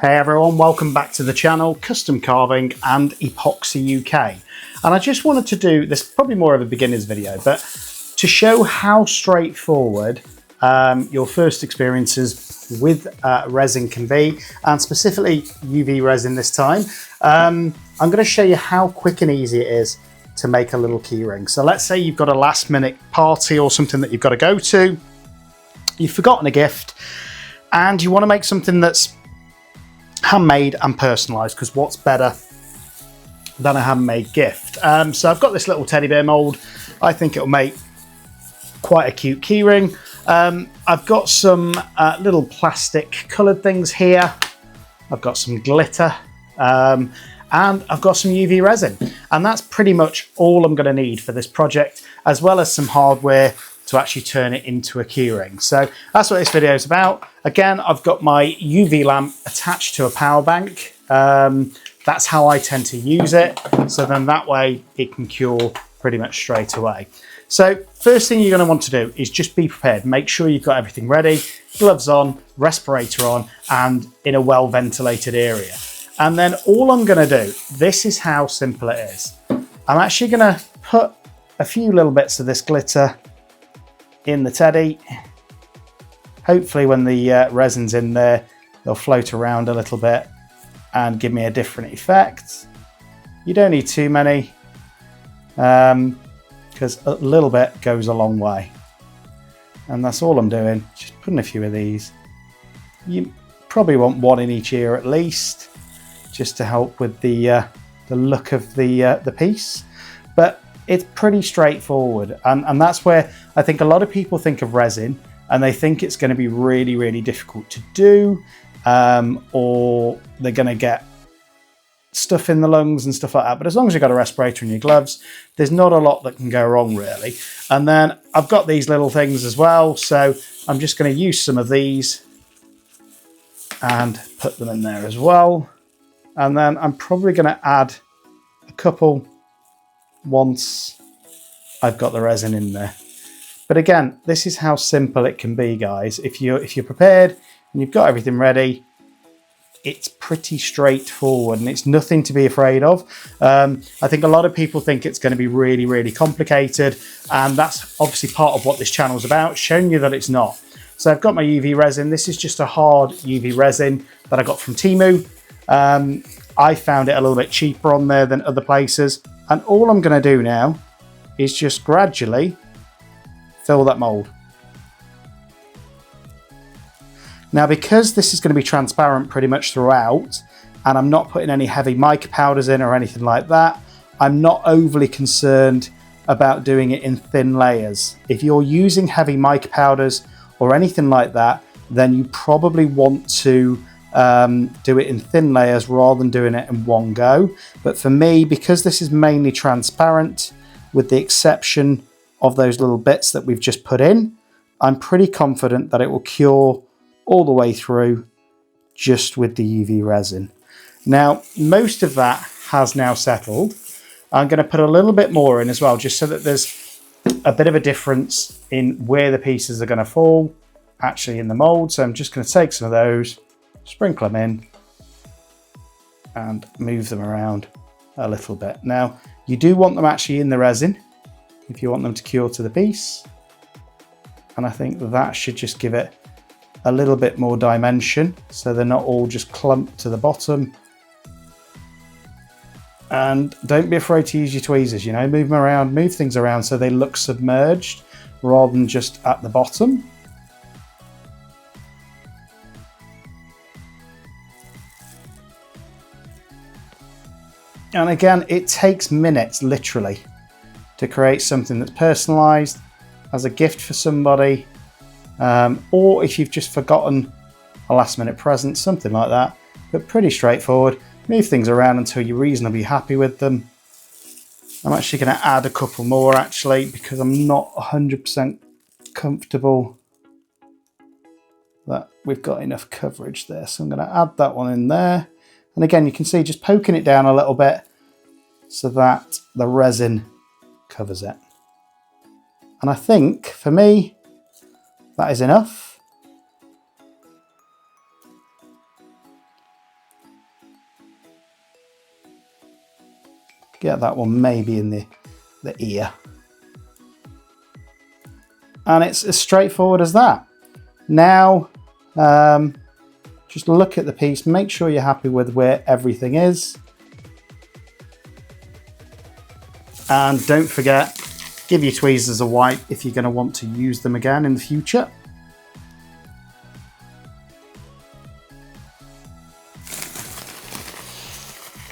Hey everyone, welcome back to the channel, Custom Carving and Epoxy UK. And I just wanted to do this, probably more of a beginner's video, but to show how straightforward your first experiences with resin can be, and specifically UV resin this time. I'm going to show you how quick and easy it is to make a little keyring. So let's say you've got a last minute party or something that you've got to go to, you've forgotten a gift, and you want to make something that's handmade and personalized, because what's better than a handmade gift? So I've got this little teddy bear mold. I think it'll make quite a cute keyring. I've got some little plastic colored things here. I've got some glitter and I've got some UV resin, and that's pretty much all I'm going to need for this project, as well as some hardware to actually turn it into a keyring. So that's what this video is about. Again, I've got my UV lamp attached to a power bank. That's how I tend to use it. So then that way it can cure pretty much straight away. So first thing you're going to want to do is just be prepared. Make sure you've got everything ready, gloves on, respirator on, and in a well ventilated area. And then all I'm going to do, this is how simple it is. I'm actually going to put a few little bits of this glitter in the teddy. Hopefully when the resin's in there, they'll float around a little bit and give me a different effect. You don't need too many, because a little bit goes a long way. And that's all I'm doing, just putting a few of these. You probably want one in each ear at least, just to help with the look of the piece. But it's pretty straightforward, and that's where I think a lot of people think of resin and they think it's going to be really, really difficult to do, or they're going to get stuff in the lungs and stuff like that. But as long as you've got a respirator and your gloves, there's not a lot that can go wrong really. And then I've got these little things as well, so I'm just going to use some of these and put them in there as well. And then I'm probably going to add a couple once I've got the resin in there. But again, this is how simple it can be, guys. If you're prepared and you've got everything ready, it's pretty straightforward and it's nothing to be afraid of. I think a lot of people think it's going to be really, really complicated, and that's obviously part of what this channel is about, showing you that it's not. So I've got my UV resin. This is just a hard UV resin that I got from Temu. I found it a little bit cheaper on there than other places. And all I'm going to do now is just gradually fill that mold. Now, because this is going to be transparent pretty much throughout, and I'm not putting any heavy mica powders in or anything like that, I'm not overly concerned about doing it in thin layers. If you're using heavy mica powders or anything like that, then you probably want to do it in thin layers rather than doing it in one go. But for me, because this is mainly transparent, with the exception of those little bits that we've just put in, I'm pretty confident that it will cure all the way through just with the UV resin. Now, most of that has now settled. I'm going to put a little bit more in as well, just so that there's a bit of a difference in where the pieces are going to fall actually in the mold. So I'm just going to take some of those, sprinkle them in and move them around a little bit. Now, you do want them actually in the resin if you want them to cure to the piece. And I think that should just give it a little bit more dimension, so they're not all just clumped to the bottom. And don't be afraid to use your tweezers, you know, move them around, move things around so they look submerged rather than just at the bottom. And again, it takes minutes, literally, to create something that's personalized as a gift for somebody, or if you've just forgotten a last minute present, something like that. But pretty straightforward. Move things around until you're reasonably happy with them. I'm actually going to add a couple more actually, because I'm not 100% comfortable that we've got enough coverage there. So I'm going to add that one in there. And again, you can see just poking it down a little bit so that the resin covers it. And I think for me, that is enough. get that one maybe in the ear. And it's as straightforward as that. Now, just look at the piece, make sure you're happy with where everything is. And don't forget, give your tweezers a wipe if you're going to want to use them again in the future.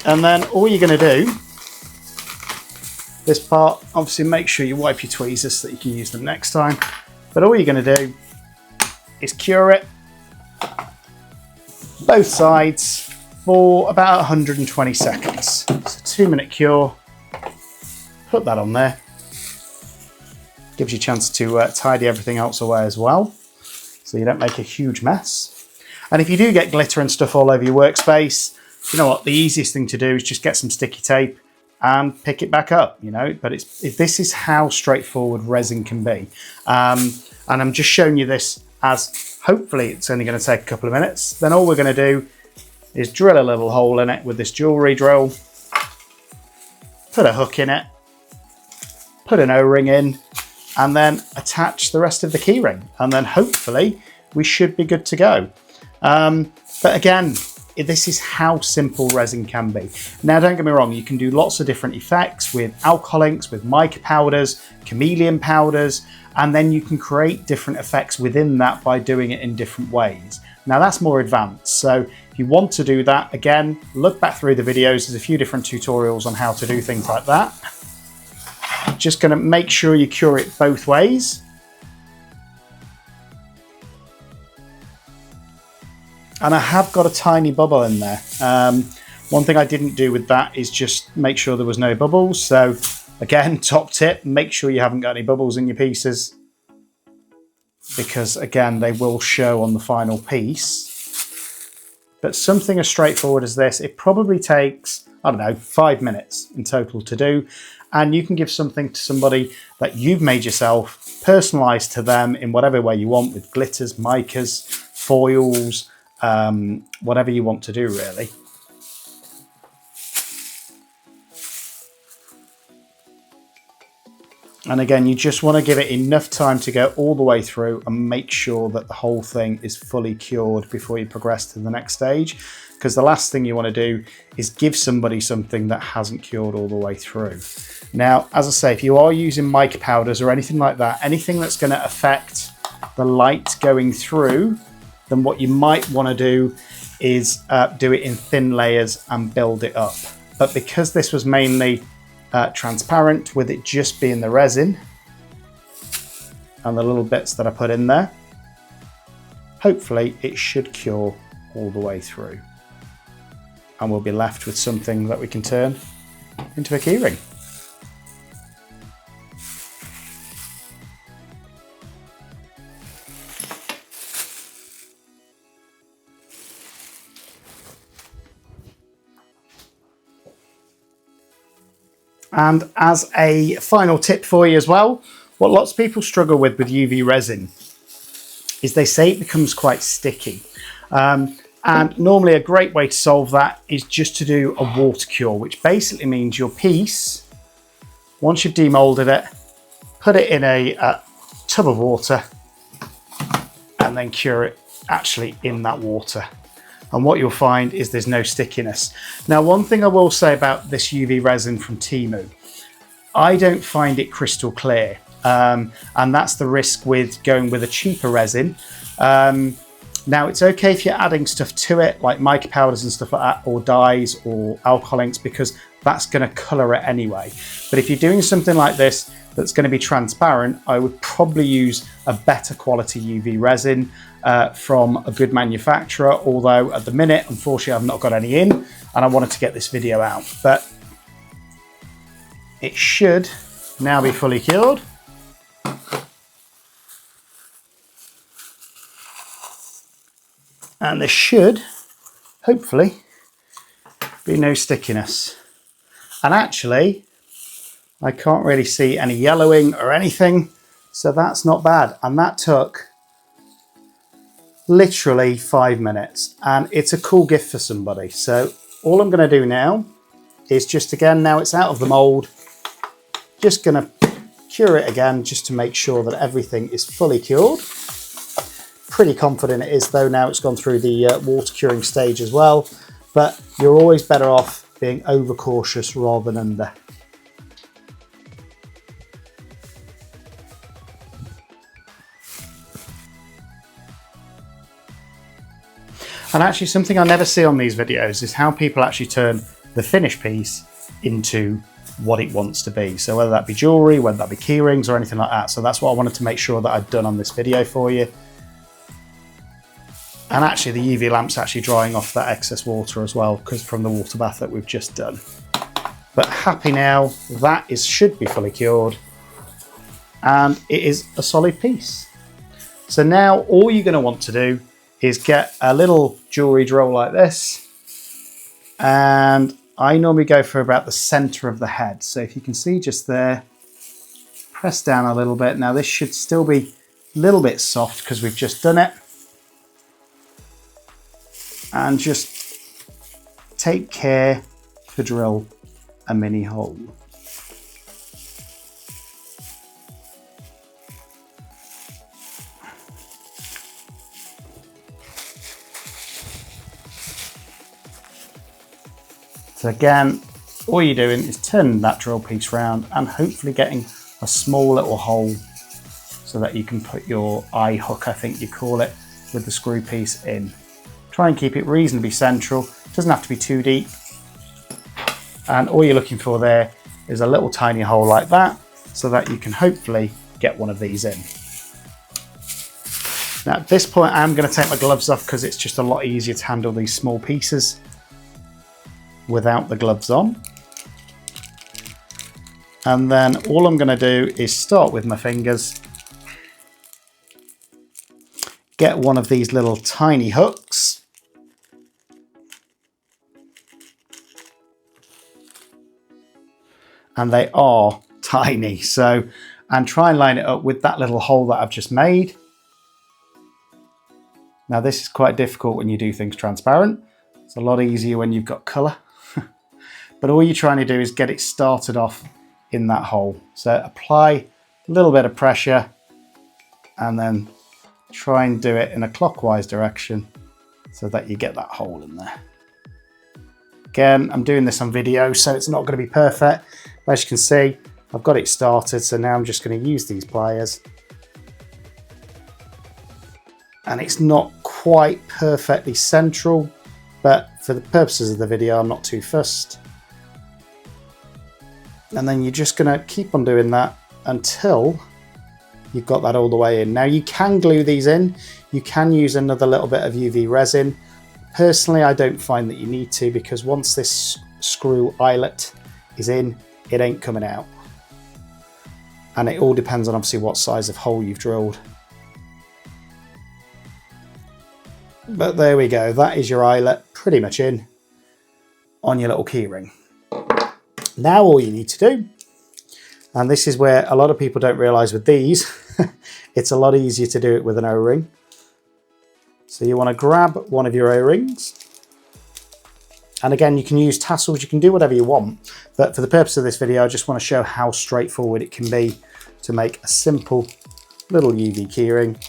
And then all you're going to do, this part, obviously make sure you wipe your tweezers so that you can use them next time. But all you're going to do is cure it, both sides, for about 120 seconds. It's a 2-minute cure. Put that on there. Gives you a chance to tidy everything else away as well, so you don't make a huge mess. And if you do get glitter and stuff all over your workspace, you know what, the easiest thing to do is just get some sticky tape and pick it back up, you know. But this is how straightforward resin can be. And I'm just showing you this as hopefully it's only going to take a couple of minutes. Then all we're going to do is drill a little hole in it with this jewellery drill, put a hook in it, put an O-ring in, and then attach the rest of the keyring. And then hopefully we should be good to go. But again, this is how simple resin can be. Now, don't get me wrong, you can do lots of different effects with alcohol inks, with mica powders, chameleon powders, and then you can create different effects within that by doing it in different ways. Now that's more advanced. So if you want to do that, again, look back through the videos. There's a few different tutorials on how to do things like that. Just going to make sure you cure it both ways. And I have got a tiny bubble in there. One thing I didn't do with that is just make sure there was no bubbles. So again, top tip, make sure you haven't got any bubbles in your pieces, because again, they will show on the final piece. But something as straightforward as this, it probably takes, I don't know, 5 minutes in total to do. And you can give something to somebody that you've made yourself, personalised to them in whatever way you want, with glitters, micas, foils, whatever you want to do really. And again, you just want to give it enough time to go all the way through and make sure that the whole thing is fully cured before you progress to the next stage. Because the last thing you want to do is give somebody something that hasn't cured all the way through. Now, as I say, if you are using mica powders or anything like that, anything that's going to affect the light going through, then what you might want to do is do it in thin layers and build it up. But because this was mainly transparent, with it just being the resin and the little bits that I put in there, hopefully it should cure all the way through. And we'll be left with something that we can turn into a keyring. And as a final tip for you as well, what lots of people struggle with UV resin is they say it becomes quite sticky. And normally a great way to solve that is just to do a water cure, which basically means your piece, once you've demolded it, put it in a tub of water and then cure it actually in that water. And what you'll find is there's no stickiness. Now, one thing I will say about this UV resin from Temu, I don't find it crystal clear. And that's the risk with going with a cheaper resin. Now, it's okay if you're adding stuff to it, like mica powders and stuff like that, or dyes or alcohol inks, because that's going to colour it anyway. But if you're doing something like this that's going to be transparent, I would probably use a better quality UV resin from a good manufacturer, although at the minute, unfortunately, I've not got any in, and I wanted to get this video out. But it should now be fully cured. And there should, hopefully, be no stickiness. And actually, I can't really see any yellowing or anything, so that's not bad. And that took literally 5 minutes, and it's a cool gift for somebody. So all I'm going to do now is just, again, now it's out of the mold, just going to cure it again just to make sure that everything is fully cured. Pretty confident it is though, now it's gone through the water curing stage as well, but you're always better off being overcautious rather than under. And actually something I never see on these videos is how people actually turn the finished piece into what it wants to be. So whether that be jewellery, whether that be key rings or anything like that. So that's what I wanted to make sure that I'd done on this video for you. And actually the UV lamp's actually drying off that excess water as well, because from the water bath that we've just done. But happy now, that should be fully cured and it is a solid piece. So now all you're going to want to do is get a little jewellery drill like this, and I normally go for about the centre of the head. So if you can see just there, press down a little bit. Now this should still be a little bit soft because we've just done it. And just take care to drill a mini hole. So again, all you're doing is turning that drill piece round and hopefully getting a small little hole so that you can put your eye hook, I think you call it, with the screw piece in. Try and keep it reasonably central. It doesn't have to be too deep. And all you're looking for there is a little tiny hole like that so that you can hopefully get one of these in. Now at this point I'm going to take my gloves off because it's just a lot easier to handle these small pieces without the gloves on. And then all I'm going to do is start with my fingers, get one of these little tiny hooks, and they are tiny, so, and try and line it up with that little hole that I've just made. Now this is quite difficult when you do things transparent. It's a lot easier when you've got colour. But all you're trying to do is get it started off in that hole. So apply a little bit of pressure and then try and do it in a clockwise direction so that you get that hole in there. Again, I'm doing this on video, so it's not going to be perfect. But as you can see, I've got it started, so now I'm just going to use these pliers. And it's not quite perfectly central, but for the purposes of the video, I'm not too fussed. And then you're just going to keep on doing that until you've got that all the way in. Now you can glue these in. You can use another little bit of UV resin. Personally, I don't find that you need to, because once this screw eyelet is in, it ain't coming out. And it all depends on obviously what size of hole you've drilled. But there we go, that is your eyelet pretty much in on your little keyring. Now all you need to do, and this is where a lot of people don't realise with these, it's a lot easier to do it with an O-ring. So you want to grab one of your O-rings, and again you can use tassels, you can do whatever you want, but for the purpose of this video I just want to show how straightforward it can be to make a simple little UV keyring.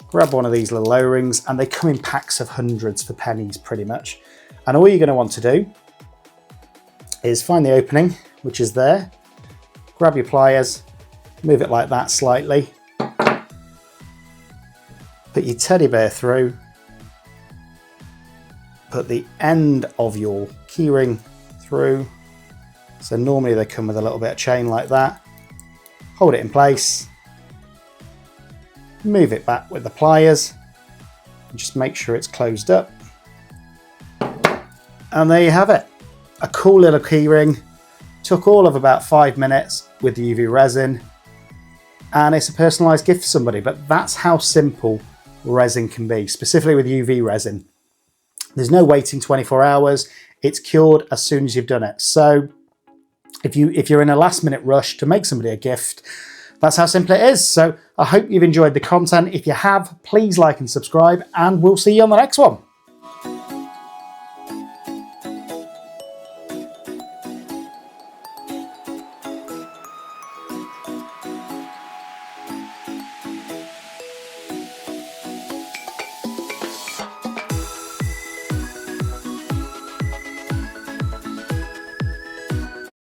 Grab one of these little O-rings, and they come in packs of hundreds for pennies pretty much. And all you're going to want to do is find the opening, which is there, grab your pliers, move it like that slightly, put your teddy bear through, put the end of your keyring through. So normally they come with a little bit of chain like that. Hold it in place, move it back with the pliers, and just make sure it's closed up. And there you have it. A cool little keyring. Took all of about 5 minutes with the UV resin, and it's a personalised gift for somebody. But that's how simple resin can be, specifically with UV resin. There's no waiting 24 hours. It's cured as soon as you've done it. So if you're in a last minute rush to make somebody a gift, that's how simple it is. So I hope you've enjoyed the content. If you have, please like and subscribe, and we'll see you on the next one.